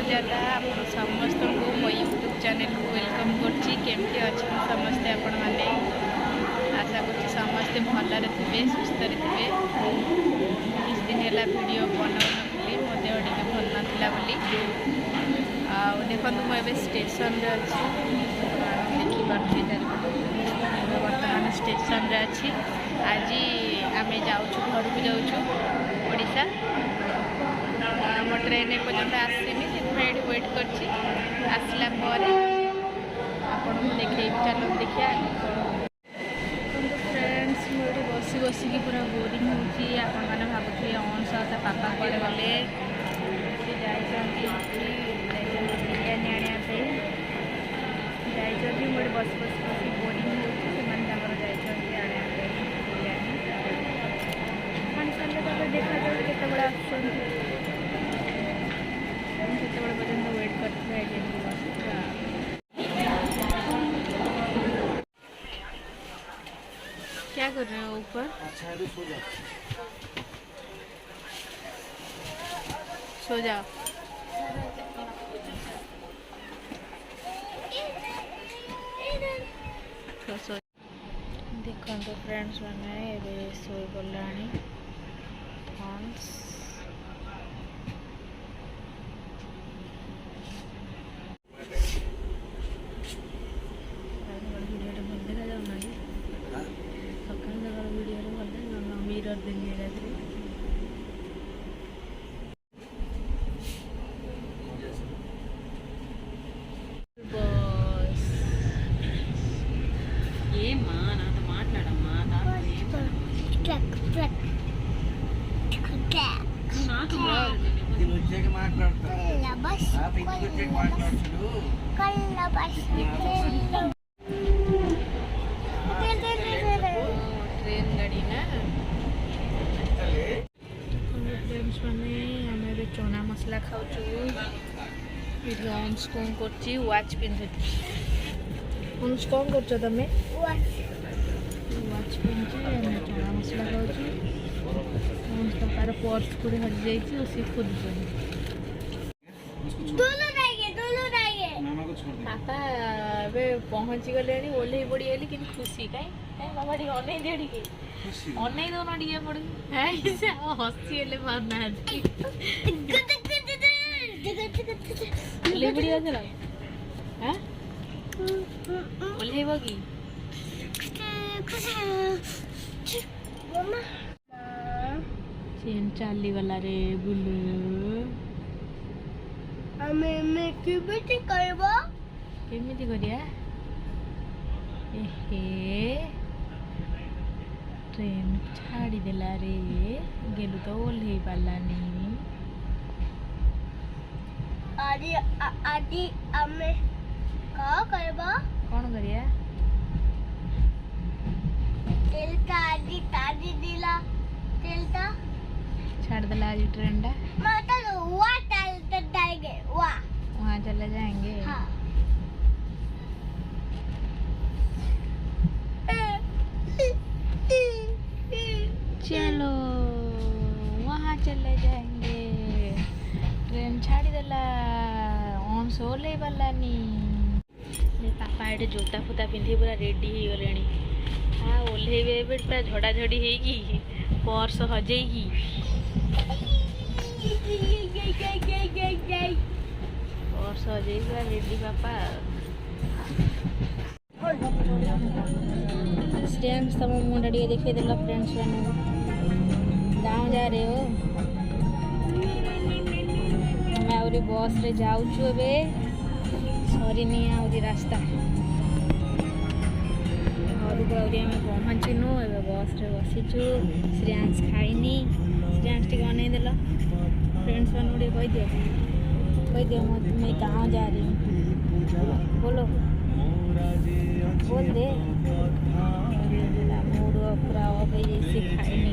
सुजाता आप समस्त को मो यूट्यूब चैनल को वेलकम करमती अच्छे समस्ते आपण मैंने आशा कर समस्ते भलरे थे सुस्थ थे किस दिन है वीडियो बनाऊनी मो देह टे भल नाला देखो मुझे स्टेशन अच्छी देखिपे बर्तमान स्टेशन अच्छी आज आम जाऊँ घर को जाऊँ ओडिशा मो ट्रेन एपर्तंत आसनी से वेट करसला आपको देखे चलो देखिए फ्रेंड्स मुझे बसी बसिकी पूरा बोरिंग होने भावुथे अन सह पापा कड़े गले बिरियानी आने जाइए मुझे बस बस बस बोरिंग होकर बिरियानी आनी सारे देखा जाए केत आसते पर्यटन वेट करते क्या कर रहे हो ऊपर? सो जाओ। देखो तो फ्रेंड्स मैंने शोई गला मिरर देखिए बस ये माँ ना तो माట్లాడమ్మా ట్రక్ ట్రక్ నాకు ఇది వచ్చేకి మాట్లాడతా బస్ ఆ పిచ్చి వచ్చేకి మాట్లాడుతు కళ్ళ బస్ ट्रेन गाड़ी ना फ्रेंड्स मैंने आम चना मसला खाऊँ अंश कौन कर वाच पिंधु अंश कौन कर तुम वाच पिंधि चना मसला खाऊँ अंश तो तार पर्स पूरे हजि जाइए सी खोजुन पापा ए पहुँची गले ओल्ल पड़ी कि खुशी कहीं बाबा टी अन दिए टे अन दौन टे पड़ हसी हेल्ले मारना ओल्ल पड़ी आस ओल्ल कि चेन चली गला रे बुलू केमिति करिया ट्रेन छाड़ी देला रे गेलु तो ओल्हे पालानी आदि आदि आमे का करबा कौन करिया तेलता आदि तादी दिला तेलता छाड़ देला आज ट्रेन टा मतलब वहां चलते जाएंगे वहां चले जाएंगे हाँ चलो वहाँ चले जाएंगे ट्रेन छाड़ी देला ऑन सोले वालानी पापा ये जोता फुता पिंधि पूरा रेडी हो गले हाँ ओल्हे पूरा झड़ा झड़ी होगी पर्स हजेगी पर्स हजे पूरा रेडी पापा स्टैंड तम मुंडा टे देखे देल फ्रेंड्स मैंने गाँव जा रहे हो हमें आहरी बस रे जाऊँ सरीनी आहरी रास्ता घर को आहरी आम पहुँचनु ए बस रे बसीचु श्रेयांश खाइनी श्रेयांश टे अन देल फ्रेंड्स मैंने गोटे कह दियो मैं गाँव जा रही हूँ बोलो बोल दे मूड पूरा ऑफ है जैसे खाई